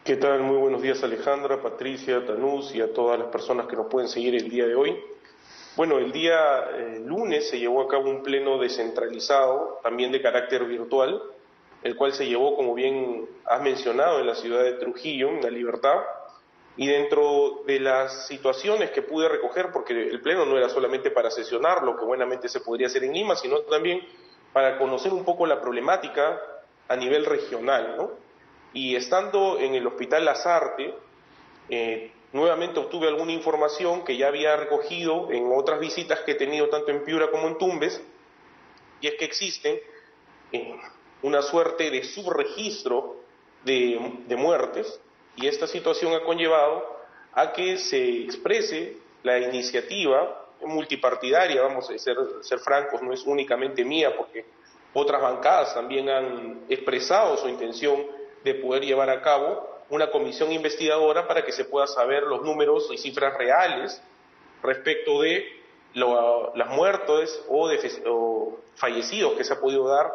¿Qué tal? Muy buenos días, Alejandra, Patricia, Tanús y a todas las personas que nos pueden seguir el día de hoy. Bueno, el día lunes se llevó a cabo un pleno descentralizado, también de carácter virtual, el cual se llevó, como bien has mencionado, en la ciudad de Trujillo, en La Libertad, y dentro de las situaciones que pude recoger, porque el pleno no era solamente para sesionar, lo que buenamente se podría hacer en Lima, sino también para conocer un poco la problemática a nivel regional, ¿no? Y estando en el Hospital Lasarte, nuevamente obtuve alguna información que ya había recogido en otras visitas que he tenido tanto en Piura como en Tumbes, y es que existe eh, una suerte de subregistro de muertes, y esta situación ha conllevado a que se exprese la iniciativa multipartidaria, vamos a ser francos, no es únicamente mía, porque otras bancadas también han expresado su intención de poder llevar a cabo una comisión investigadora para que se pueda saber los números y cifras reales respecto de las muertes o fallecidos que se ha podido dar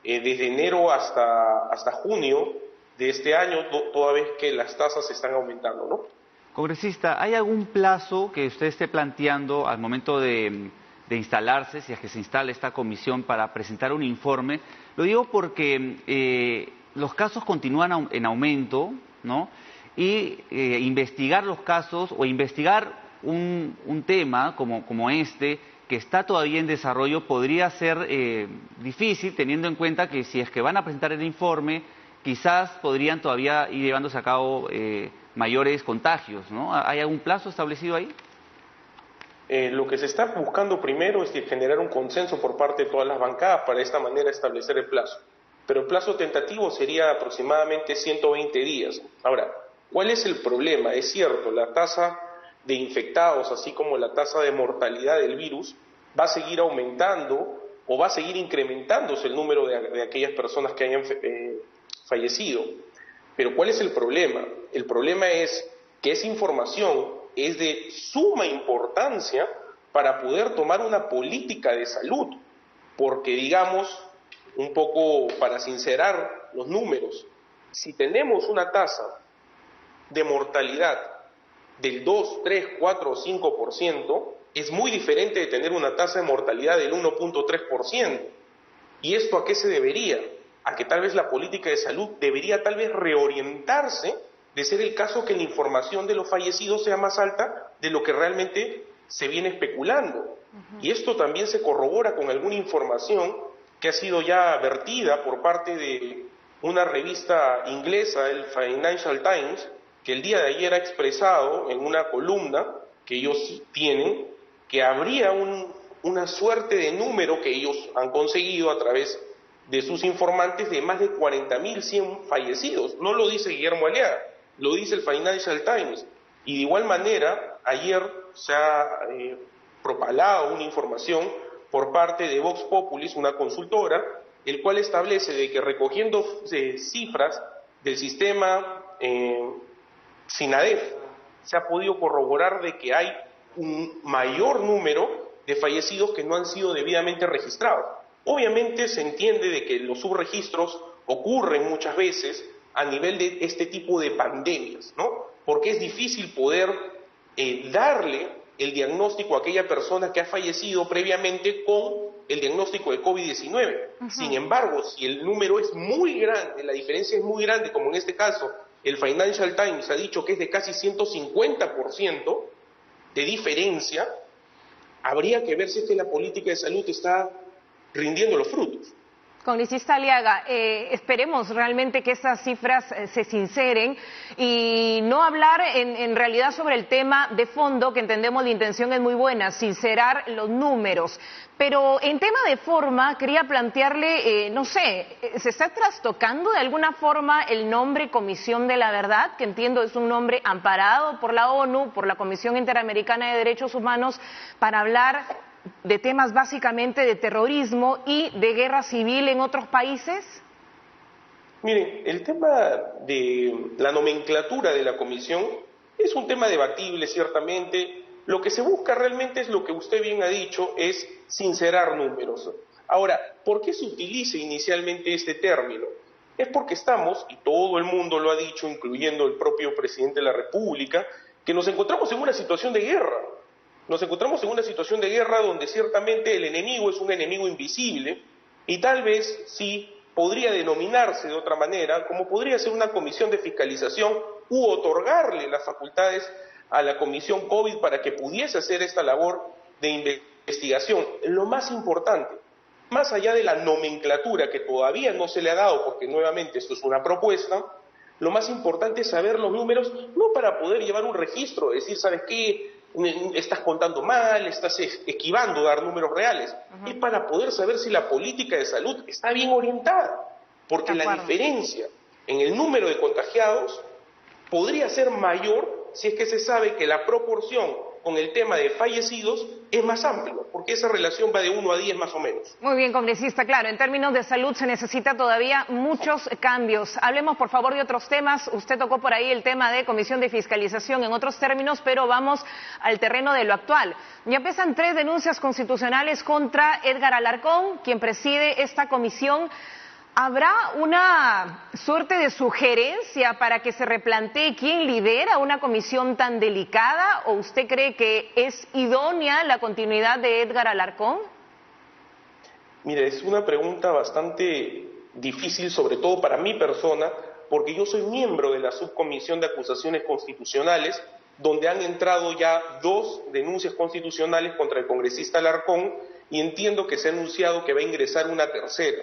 desde enero hasta junio de este año, toda vez que las tasas están aumentando, ¿no? Congresista, ¿hay algún plazo que usted esté planteando al momento de instalarse, si es que se instala esta comisión para presentar un informe? Lo digo porque los casos continúan en aumento, ¿no? Y investigar los casos o investigar un tema como este, que está todavía en desarrollo, podría ser difícil, teniendo en cuenta que si es que van a presentar el informe, quizás podrían todavía ir llevándose a cabo mayores contagios, ¿no? ¿Hay algún plazo establecido ahí? Lo que se está buscando primero es generar un consenso por parte de todas las bancadas para de esta manera establecer el plazo. Pero el plazo tentativo sería aproximadamente 120 días. Ahora, ¿cuál es el problema? Es cierto, la tasa de infectados, así como la tasa de mortalidad del virus, va a seguir aumentando o va a seguir incrementándose el número de aquellas personas que hayan fallecido. Pero ¿cuál es el problema? El problema es que esa información es de suma importancia para poder tomar una política de salud, porque digamos, un poco para sincerar los números, si tenemos una tasa de mortalidad del 2, 3, 4 o 5%, es muy diferente de tener una tasa de mortalidad del 1.3%. ¿Y esto a qué se debería? A que tal vez la política de salud debería tal vez reorientarse de ser el caso que la información de los fallecidos sea más alta de lo que realmente se viene especulando. Y esto también se corrobora con alguna información que ha sido ya vertida por parte de una revista inglesa, el Financial Times, que el día de ayer ha expresado en una columna que ellos tienen, que habría una suerte de número que ellos han conseguido a través de sus informantes de más de 40.100 fallecidos. No lo dice Guillermo Aliaga, lo dice el Financial Times. Y de igual manera, ayer se ha propalado una información por parte de Vox Populis, una consultora, el cual establece de que recogiendo cifras del sistema SINADEF, se ha podido corroborar de que hay un mayor número de fallecidos que no han sido debidamente registrados. Obviamente se entiende de que los subregistros ocurren muchas veces a nivel de este tipo de pandemias, ¿no? Porque es difícil poder darle el diagnóstico a aquella persona que ha fallecido previamente con el diagnóstico de COVID-19. Sin embargo, si el número es muy grande, la diferencia es muy grande, como en este caso el Financial Times ha dicho que es de casi 150% de diferencia, habría que ver si es que la política de salud está rindiendo los frutos. Congresista Aliaga, esperemos realmente que estas cifras se sinceren y no hablar en realidad sobre el tema de fondo, que entendemos la intención es muy buena, sincerar los números. Pero en tema de forma, quería plantearle, no sé, ¿se está trastocando de alguna forma el nombre Comisión de la Verdad? Que entiendo es un nombre amparado por la ONU, por la Comisión Interamericana de Derechos Humanos, para hablar de temas básicamente de terrorismo y de guerra civil en otros países? Miren, el tema de la nomenclatura de la comisión es un tema debatible, ciertamente. Lo que se busca realmente es lo que usted bien ha dicho, es sincerar números. Ahora, ¿por qué se utiliza inicialmente este término? es porque estamos, y todo el mundo lo ha dicho, incluyendo el propio presidente de la República, que nos encontramos en una situación de guerra. Nos encontramos en una situación de guerra donde ciertamente el enemigo es un enemigo invisible y tal vez sí podría denominarse de otra manera, como podría ser una comisión de fiscalización u otorgarle las facultades a la comisión COVID para que pudiese hacer esta labor de investigación. Lo más importante, más allá de la nomenclatura que todavía no se le ha dado, porque nuevamente esto es una propuesta, lo más importante es saber los números, no para poder llevar un registro, decir, ¿sabes qué? Estás contando mal, estás esquivando dar números reales. Es para poder saber si la política de salud está bien orientada, porque la diferencia en el número de contagiados podría ser mayor si es que se sabe que la proporción con el tema de fallecidos es más amplio, porque esa relación va de 1 a 10 más o menos. Muy bien, congresista, claro, en términos de salud se necesita todavía muchos cambios. Hablemos, por favor, de otros temas. Usted tocó por ahí el tema de comisión de fiscalización en otros términos, pero vamos al terreno de lo actual. Ya pesan 3 denuncias constitucionales contra Edgar Alarcón, quien preside esta comisión. ¿Habrá una suerte de sugerencia para que se replantee quién lidera una comisión tan delicada? ¿O usted cree que es idónea la continuidad de Edgar Alarcón? Mire, es una pregunta bastante difícil, sobre todo para mi persona, porque yo soy miembro de la subcomisión de acusaciones constitucionales, donde han entrado ya 2 denuncias constitucionales contra el congresista Alarcón, y entiendo que se ha anunciado que va a ingresar una tercera.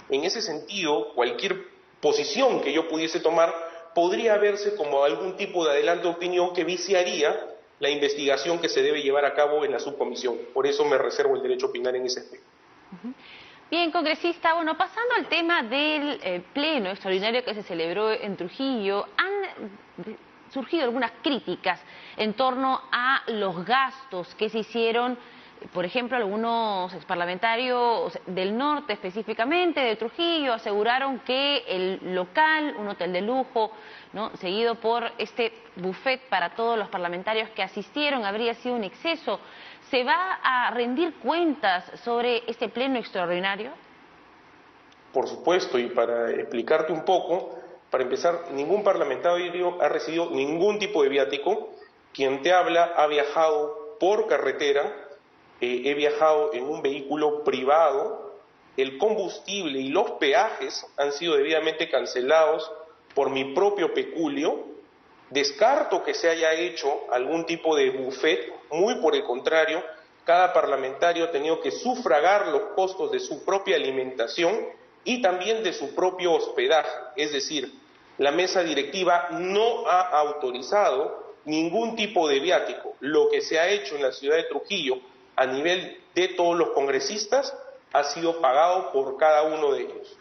En ese sentido, cualquier posición que yo pudiese tomar podría verse como algún tipo de adelanto de opinión que viciaría la investigación que se debe llevar a cabo en la subcomisión. Por eso me reservo el derecho a opinar en ese aspecto. Bien, congresista, bueno, pasando al tema del pleno extraordinario que se celebró en Trujillo, han surgido algunas críticas en torno a los gastos que se hicieron. Por ejemplo, algunos exparlamentarios del norte, específicamente de Trujillo, aseguraron que el local, un hotel de lujo, ¿no?, seguido por este buffet para todos los parlamentarios que asistieron, habría sido un exceso. ¿Se va a rendir cuentas sobre este pleno extraordinario? Por supuesto, y para explicarte un poco, para empezar, ningún parlamentario ha recibido ningún tipo de viático. Quien te habla ha viajado por carretera. He viajado en un vehículo privado, el combustible y los peajes han sido debidamente cancelados por mi propio peculio. Descarto que se haya hecho algún tipo de buffet, muy por el contrario, cada parlamentario ha tenido que sufragar los costos de su propia alimentación y también de su propio hospedaje, es decir, la mesa directiva no ha autorizado ningún tipo de viático. Lo que se ha hecho en la ciudad de Trujillo a nivel de todos los congresistas ha sido pagado por cada uno de ellos.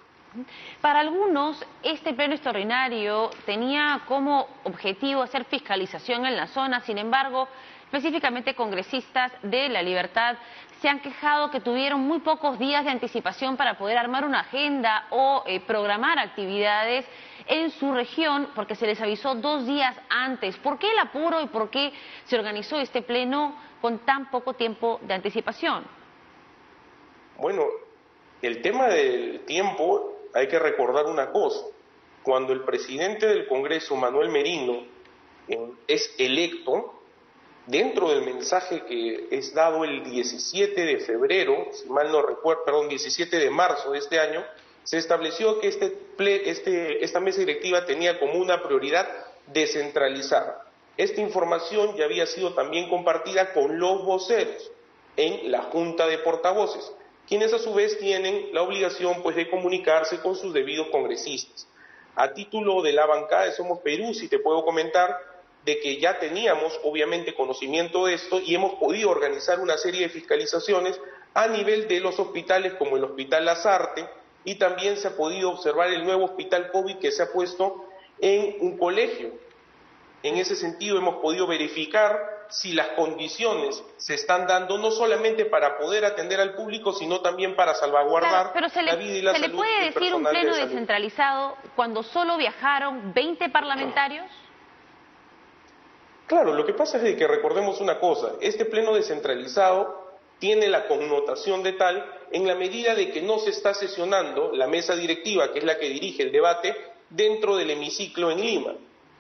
Para algunos, este pleno extraordinario tenía como objetivo hacer fiscalización en la zona. Sin embargo, específicamente congresistas de La Libertad se han quejado que tuvieron muy pocos días de anticipación para poder armar una agenda o programar actividades en su región, porque se les avisó 2 días antes. ¿Por qué el apuro y por qué se organizó este pleno con tan poco tiempo de anticipación? Bueno, el tema del tiempo, hay que recordar una cosa. Cuando el presidente del Congreso, Manuel Merino, es electo, dentro del mensaje que es dado el 17 de febrero, si mal no recuerdo, perdón, 17 de marzo de este año, se estableció que esta mesa directiva tenía como una prioridad descentralizar. Esta información ya había sido también compartida con los voceros en la Junta de Portavoces, quienes a su vez tienen la obligación pues de comunicarse con sus debidos congresistas. A título de la bancada de Somos Perú, si te puedo comentar de que ya teníamos obviamente conocimiento de esto y hemos podido organizar una serie de fiscalizaciones a nivel de los hospitales como el Hospital Lasarte, y también se ha podido observar el nuevo hospital COVID que se ha puesto en un colegio. En ese sentido hemos podido verificar si las condiciones se están dando no solamente para poder atender al público, sino también para salvaguardar la vida y la salud del personal de salud. ¿Se le puede decir un pleno descentralizado cuando solo viajaron 20 parlamentarios? Claro, lo que pasa es de que recordemos una cosa, este pleno descentralizado tiene la connotación de tal en la medida de que no se está sesionando la mesa directiva, que es la que dirige el debate, dentro del hemiciclo en Lima.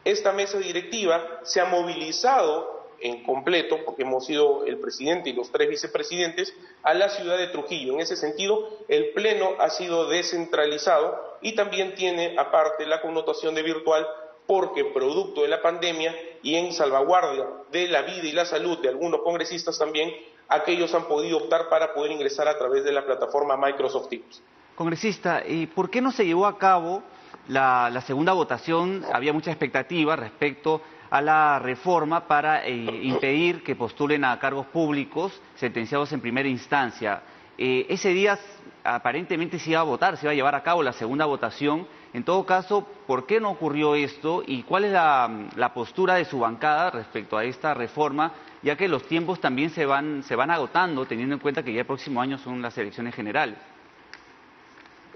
Esta mesa directiva se ha movilizado en completo, porque hemos sido el presidente y los 3 vicepresidentes, a la ciudad de Trujillo. En ese sentido, el Pleno ha sido descentralizado y también tiene, aparte, la connotación de virtual, porque producto de la pandemia y en salvaguardia de la vida y la salud de algunos congresistas también, aquellos han podido optar para poder ingresar a través de la plataforma Microsoft Teams. Congresista, ¿y por qué no se llevó a cabo la segunda votación? Había mucha expectativa respecto a la reforma para impedir que postulen a cargos públicos sentenciados en primera instancia. Ese día aparentemente se iba a votar, se iba a llevar a cabo la segunda votación. En todo caso, ¿por qué no ocurrió esto y cuál es la postura de su bancada respecto a esta reforma, ya que los tiempos también se van agotando, teniendo en cuenta que ya el próximo año son las elecciones generales?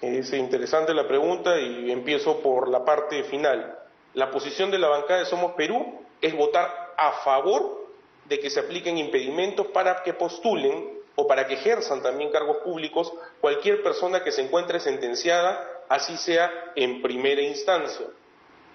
Es interesante la pregunta y empiezo por la parte final. La posición de la bancada de Somos Perú es votar a favor de que se apliquen impedimentos para que postulen o para que ejerzan también cargos públicos cualquier persona que se encuentre sentenciada, así sea en primera instancia.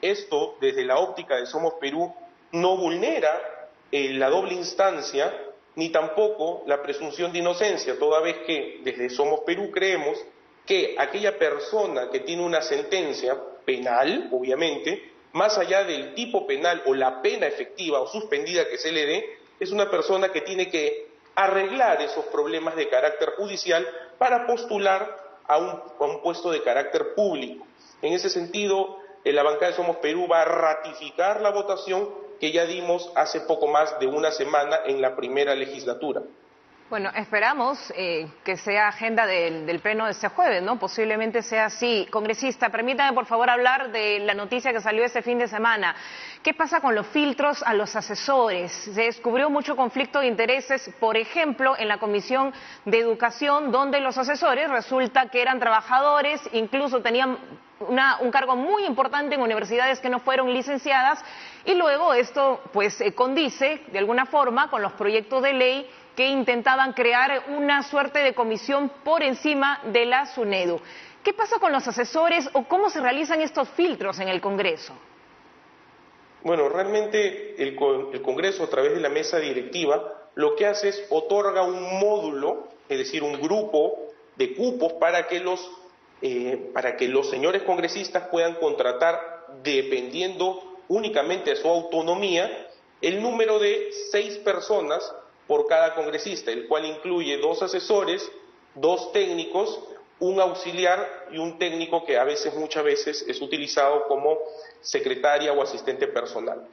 Esto, desde la óptica de Somos Perú, no vulnera la doble instancia ni tampoco la presunción de inocencia, toda vez que desde Somos Perú creemos que aquella persona que tiene una sentencia penal, obviamente, más allá del tipo penal o la pena efectiva o suspendida que se le dé, es una persona que tiene que arreglar esos problemas de carácter judicial para postular a un puesto de carácter público. En ese sentido, la bancada de Somos Perú va a ratificar la votación que ya dimos hace poco más de una semana en la primera legislatura. Bueno, esperamos que sea agenda del Pleno de este jueves, ¿no? Posiblemente sea así. Congresista, permítame por favor hablar de la noticia que salió este fin de semana. ¿Qué pasa con los filtros a los asesores? Se descubrió mucho conflicto de intereses, por ejemplo, en la Comisión de Educación, donde los asesores resulta que eran trabajadores, incluso tenían un cargo muy importante en universidades que no fueron licenciadas, y luego esto pues condice de alguna forma con los proyectos de ley que intentaban crear una suerte de comisión por encima de la SUNEDU. ¿Qué pasa con los asesores o cómo se realizan estos filtros en el Congreso? Bueno, realmente el Congreso, a través de la mesa directiva, lo que hace es otorga un módulo, es decir, un grupo de cupos para que los señores congresistas puedan contratar, dependiendo únicamente de su autonomía, el número de 6 personas por cada congresista, el cual incluye 2 asesores, 2 técnicos, un auxiliar y un técnico que muchas veces es utilizado como secretaria o asistente personal.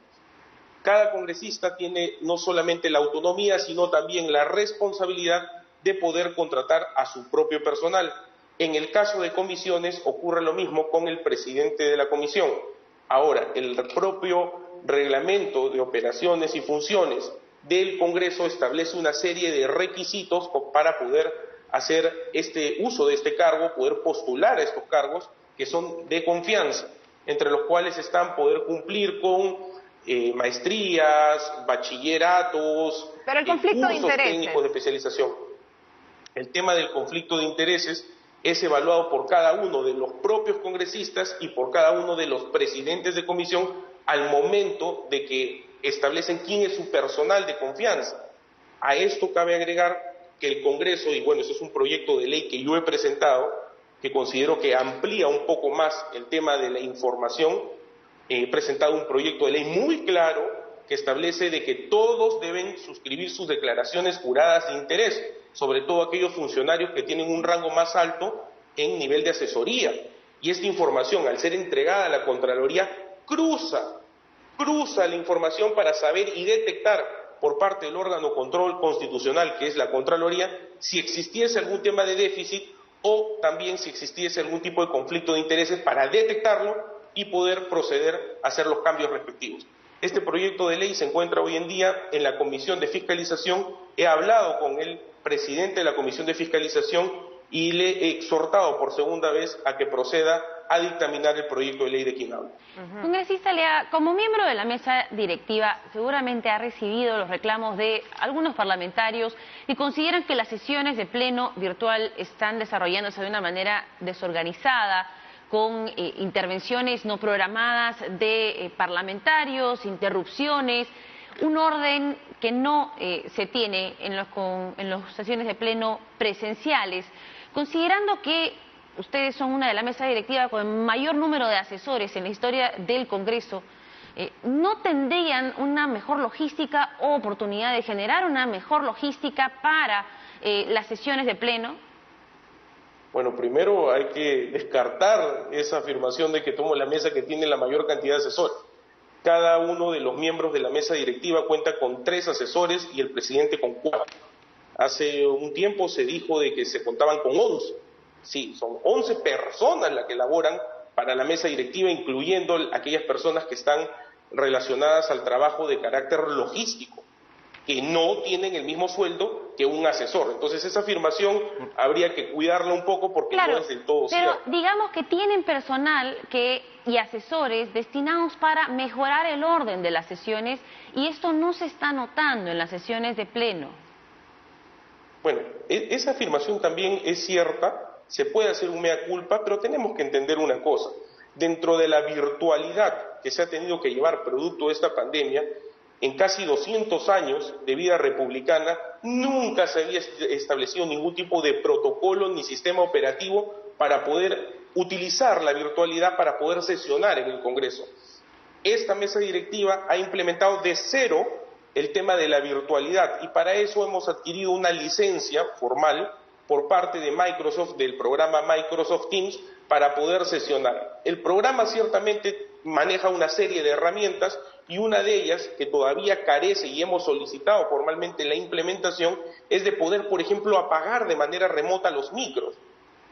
Cada congresista tiene no solamente la autonomía, sino también la responsabilidad de poder contratar a su propio personal. En el caso de comisiones ocurre lo mismo con el presidente de la comisión. Ahora, el propio reglamento de operaciones y funciones del Congreso establece una serie de requisitos para poder hacer uso de este cargo, poder postular a estos cargos que son de confianza, entre los cuales están poder cumplir con maestrías, bachilleratos, pero el conflicto de intereses, técnicos de especialización. El tema del conflicto de intereses es evaluado por cada uno de los propios congresistas y por cada uno de los presidentes de comisión al momento de que establecen quién es su personal de confianza. A esto cabe agregar que el Congreso, y bueno, eso es un proyecto de ley que yo he presentado, que considero que amplía un poco más el tema de la información. He presentado un proyecto de ley muy claro que establece de que todos deben suscribir sus declaraciones juradas de interés, sobre todo aquellos funcionarios que tienen un rango más alto en nivel de asesoría. Y esta información, al ser entregada a la Contraloría, cruza la información para saber y detectar por parte del órgano control constitucional, que es la Contraloría, si existiese algún tema de déficit o también si existiese algún tipo de conflicto de intereses para detectarlo y poder proceder a hacer los cambios respectivos. Este proyecto de ley se encuentra hoy en día en la Comisión de Fiscalización. He hablado con el presidente de la Comisión de Fiscalización y le he exhortado por segunda vez a que proceda a dictaminar el proyecto de ley de quien habla. Congresista Aliaga, como miembro de la mesa directiva, seguramente ha recibido los reclamos de algunos parlamentarios y consideran que las sesiones de pleno virtual están desarrollándose de una manera desorganizada, con intervenciones no programadas de parlamentarios, interrupciones, un orden que no se tiene en las sesiones de pleno presenciales. Considerando que ustedes son una de la mesa directiva con el mayor número de asesores en la historia del Congreso, ¿no tendrían una mejor logística o oportunidad de generar una mejor logística para las sesiones de pleno? Bueno, primero hay que descartar esa afirmación de que somos la mesa que tiene la mayor cantidad de asesores. Cada uno de los miembros de la mesa directiva cuenta con 3 asesores y el presidente con 4. Hace un tiempo se dijo de que se contaban con 11. Sí, son 11 personas las que laboran para la mesa directiva, incluyendo aquellas personas que están relacionadas al trabajo de carácter logístico, que no tienen el mismo sueldo que un asesor. Entonces esa afirmación habría que cuidarla un poco porque no es del todo cierto. Pero digamos que tienen personal y asesores destinados para mejorar el orden de las sesiones y esto no se está notando en las sesiones de pleno. Bueno, esa afirmación también es cierta, se puede hacer un mea culpa, pero tenemos que entender una cosa. Dentro de la virtualidad que se ha tenido que llevar producto de esta pandemia, en casi 200 años de vida republicana, nunca se había establecido ningún tipo de protocolo ni sistema operativo para poder utilizar la virtualidad para poder sesionar en el Congreso. Esta mesa directiva ha implementado de cero el tema de la virtualidad y para eso hemos adquirido una licencia formal por parte de Microsoft, del programa Microsoft Teams, para poder sesionar. El programa ciertamente maneja una serie de herramientas y una de ellas, que todavía carece y hemos solicitado formalmente la implementación, es de poder, por ejemplo, apagar de manera remota los micros.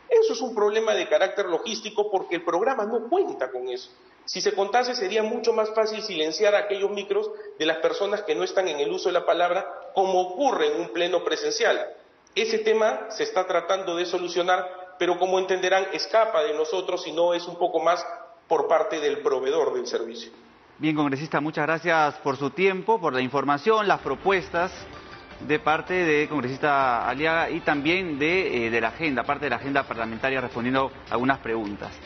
Eso es un problema de carácter logístico porque el programa no cuenta con eso. Si se contase sería mucho más fácil silenciar aquellos micros de las personas que no están en el uso de la palabra, como ocurre en un pleno presencial. Ese tema se está tratando de solucionar, pero como entenderán, escapa de nosotros y no es un poco más por parte del proveedor del servicio. Bien, congresista, muchas gracias por su tiempo, por la información, las propuestas de parte de congresista Aliaga y también de la agenda, parte de la agenda parlamentaria, respondiendo algunas preguntas.